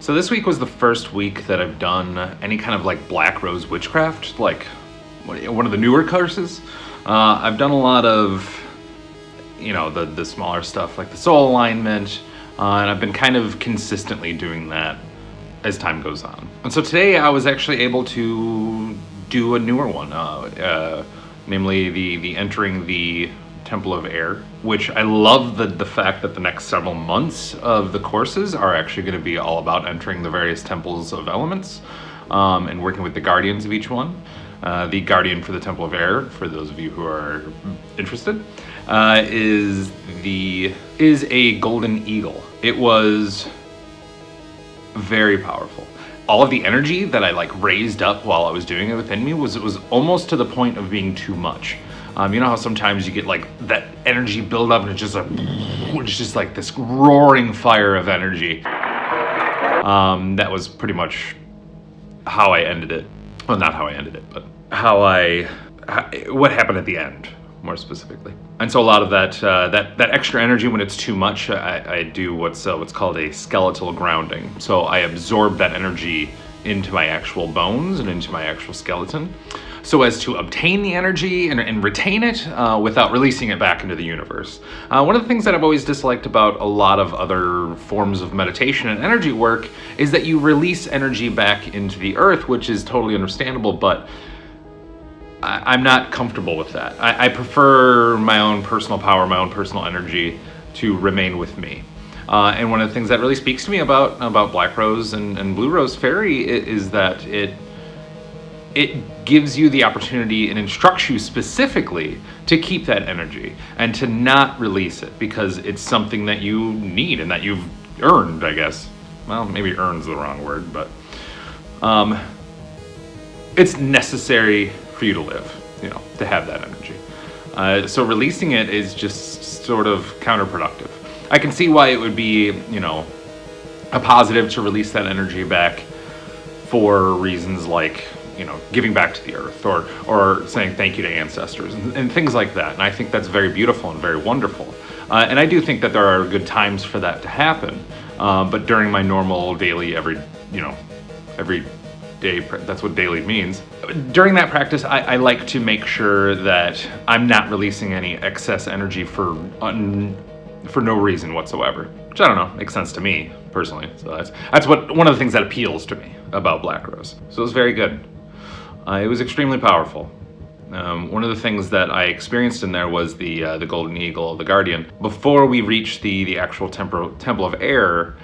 So this week was the first week that I've done any kind of like Black Rose Witchcraft, like one of the newer courses. I've done a lot of, you know, the smaller stuff like the soul alignment, and I've been kind of consistently doing that as time goes on. And so today I was actually able to do a newer one, namely the entering the Temple of Air, which I love the fact that the next several months of the courses are actually going to be all about entering the various temples of elements and working with the guardians of each one. The guardian for the Temple of Air, for those of you who are interested, is a golden eagle. It was very powerful. All of the energy that I like raised up while I was doing it within me was almost to the point of being too much. You know how sometimes you get like that energy build up and it's just like this roaring fire of energy. That was pretty much how I ended it. Well, not how I ended it, but what happened at the end, more specifically. And so a lot of that extra energy, when it's too much, I do what's called a skeletal grounding. So I absorb that energy into my actual bones and into my actual skeleton, so as to obtain the energy and retain it without releasing it back into the universe. One of the things that I've always disliked about a lot of other forms of meditation and energy work is that you release energy back into the earth, which is totally understandable, but I'm not comfortable with that. I prefer my own personal power, my own personal energy to remain with me. And one of the things that really speaks to me about Black Rose and Blue Rose Fairy is that it gives you the opportunity and instructs you specifically to keep that energy and to not release it because it's something that you need and that you've earned, I guess. Well, maybe earned's the wrong word, but it's necessary for you to live, you know, to have that energy. So releasing it is just sort of counterproductive. I can see why it would be, you know, a positive to release that energy back for reasons like, you know, giving back to the earth or saying thank you to ancestors and things like that. And I think that's very beautiful and very wonderful. And I do think that there are good times for that to happen. But during my normal daily, every day, that's what daily means. During that practice, I like to make sure that I'm not releasing any excess energy for no reason whatsoever, which I don't know, makes sense to me personally. So that's one of the things that appeals to me about Black Rose. So it was very good. It was extremely powerful. One of the things that I experienced in there was the golden eagle, the guardian. Before we reached the actual temple of air,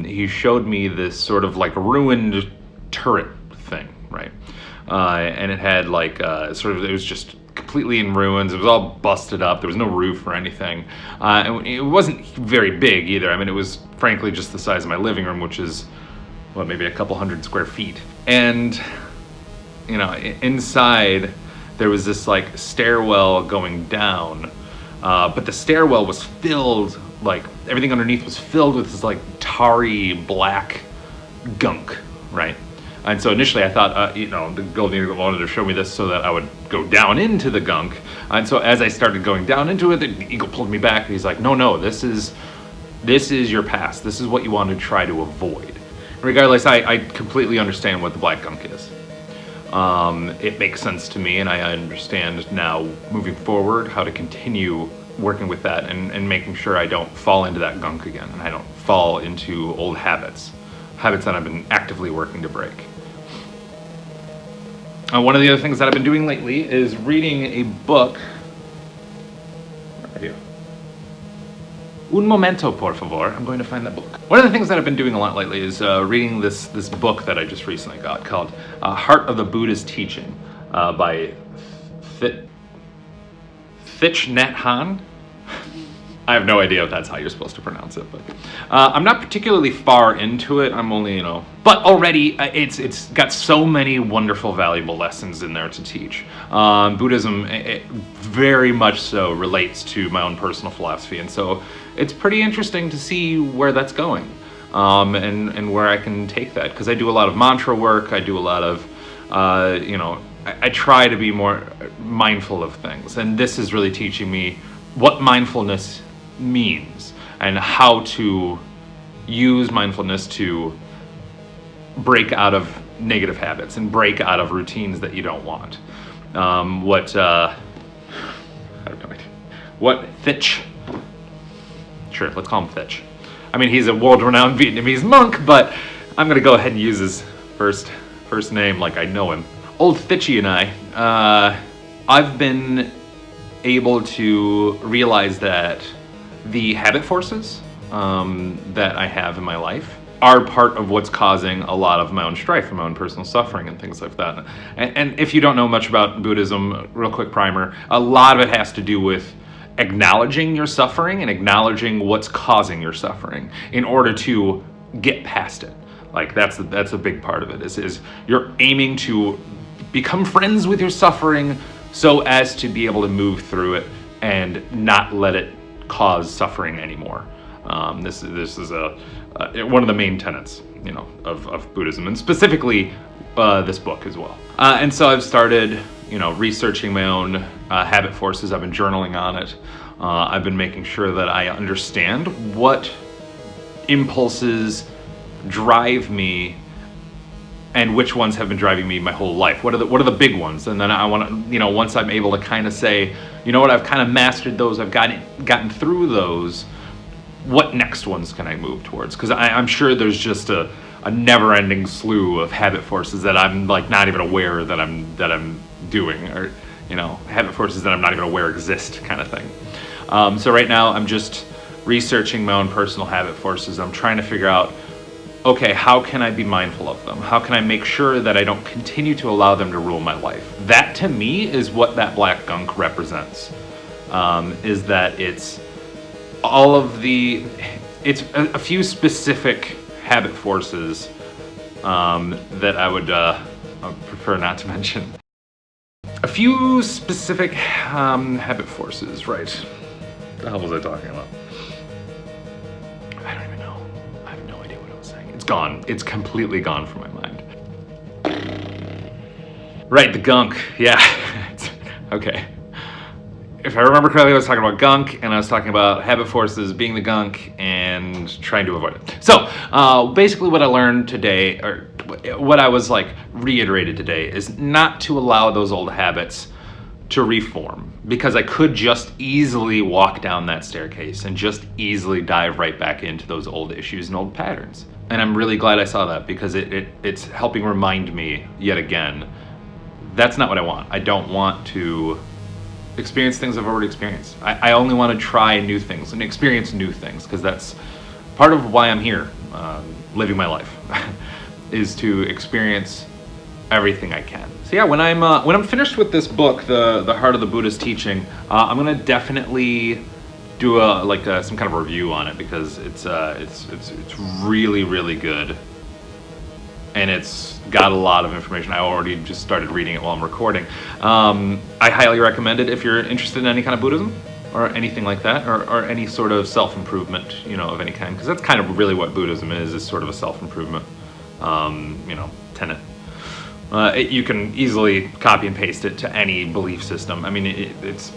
he showed me this sort of like ruined turret thing, right? And it had like it was just completely in ruins. It was all busted up. There was no roof or anything. And it wasn't very big either. I mean, it was frankly just the size of my living room, which is, what, maybe a couple hundred square feet. And, you know, inside there was this like stairwell going down, but the stairwell was filled, like everything underneath was filled with this like tarry black gunk, right? And so initially I thought, you know, the golden eagle wanted to show me this so that I would go down into the gunk. And so as I started going down into it, the eagle pulled me back and he's like, no, this is your past. This is what you want to try to avoid. Regardless, I completely understand what the black gunk is. It makes sense to me, and I understand now moving forward how to continue working with that and making sure I don't fall into that gunk again and I don't fall into old habits that I've been actively working to break. One of the other things that I've been doing lately is reading a book. Where are you? Un momento, por favor. I'm going to find that book. One of the things that I've been doing a lot lately is reading this book that I just recently got called Heart of the Buddha's Teaching by Thich Nhat Hahn. I have no idea if that's how you're supposed to pronounce it, but I'm not particularly far into it. I'm only, but already it's got so many wonderful, valuable lessons in there to teach. Buddhism, it very much so relates to my own personal philosophy, and so it's pretty interesting to see where that's going and where I can take that, because I do a lot of mantra work. I do a lot of, I try to be more mindful of things, and this is really teaching me what mindfulness means and how to use mindfulness to break out of negative habits and break out of routines that you don't want. I have no idea. What Thich, sure, let's call him Thich. I mean, he's a world-renowned Vietnamese monk, but I'm gonna go ahead and use his first name like I know him. Old Thichy and I've been able to realize that the habit forces that I have in my life are part of what's causing a lot of my own strife and my own personal suffering and things like that. And if you don't know much about Buddhism, real quick primer, a lot of it has to do with acknowledging your suffering and acknowledging what's causing your suffering in order to get past it. Like that's a big part of it, is you're aiming to become friends with your suffering so as to be able to move through it and not let it cause suffering anymore. This is one of the main tenets, of Buddhism, and specifically this book as well. And so I've started, researching my own habit forces. I've been journaling on it. I've been making sure that I understand what impulses drive me and which ones have been driving me my whole life. What are the big ones? And then I want to, once I'm able to kind of say, I've kind of mastered those, I've gotten through those, what next ones can I move towards? Because I'm sure there's just a never-ending slew of habit forces that I'm like not even aware that I'm doing, or habit forces that I'm not even aware exist, kind of thing. So right now I'm just researching my own personal habit forces. I'm trying to figure out, okay, how can I be mindful of them? How can I make sure that I don't continue to allow them to rule my life? That to me is what that black gunk represents. Is that it's a few specific habit forces that I would prefer not to mention. A few specific habit forces, right? What the hell was I talking about? I don't even know. I have no idea what I was saying. It's gone. It's completely gone from my mind. Right, the gunk. Yeah. Okay. If I remember correctly, I was talking about gunk, and I was talking about habit forces being the gunk and trying to avoid it. So basically what I learned today, or what I was reiterated today, is not to allow those old habits to reform, because I could just easily walk down that staircase and just easily dive right back into those old issues and old patterns. And I'm really glad I saw that, because it's helping remind me yet again, that's not what I want. I don't want to experience things I've already experienced. I only want to try new things and experience new things, because that's part of why I'm here, living my life, is to experience everything I can. So yeah, when I'm finished with this book, the Heart of the Buddha's Teaching, I'm gonna definitely do some kind of review on it, because it's really, really good. And it's got a lot of information. I already just started reading it while I'm recording. I highly recommend it if you're interested in any kind of Buddhism or anything like that, or any sort of self-improvement, of any kind, because that's kind of really what Buddhism is sort of a self-improvement, tenet. You can easily copy and paste it to any belief system. I mean, it's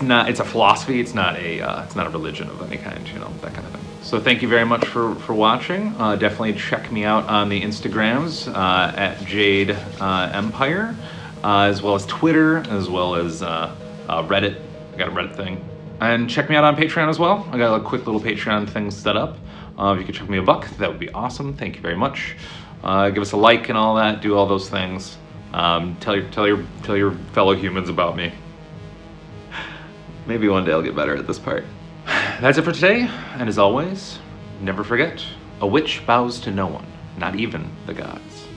a philosophy. It's not a religion of any kind, that kind of thing. So thank you very much for watching. Definitely check me out on the Instagrams at Jade Empire, as well as Twitter, as well as Reddit. I got a Reddit thing. And check me out on Patreon as well. I got a quick little Patreon thing set up. If you could check me $1, that would be awesome. Thank you very much. Give us a like and all that. Do all those things. Tell your fellow humans about me. Maybe one day I'll get better at this part. That's it for today, and as always, never forget, a witch bows to no one, not even the gods.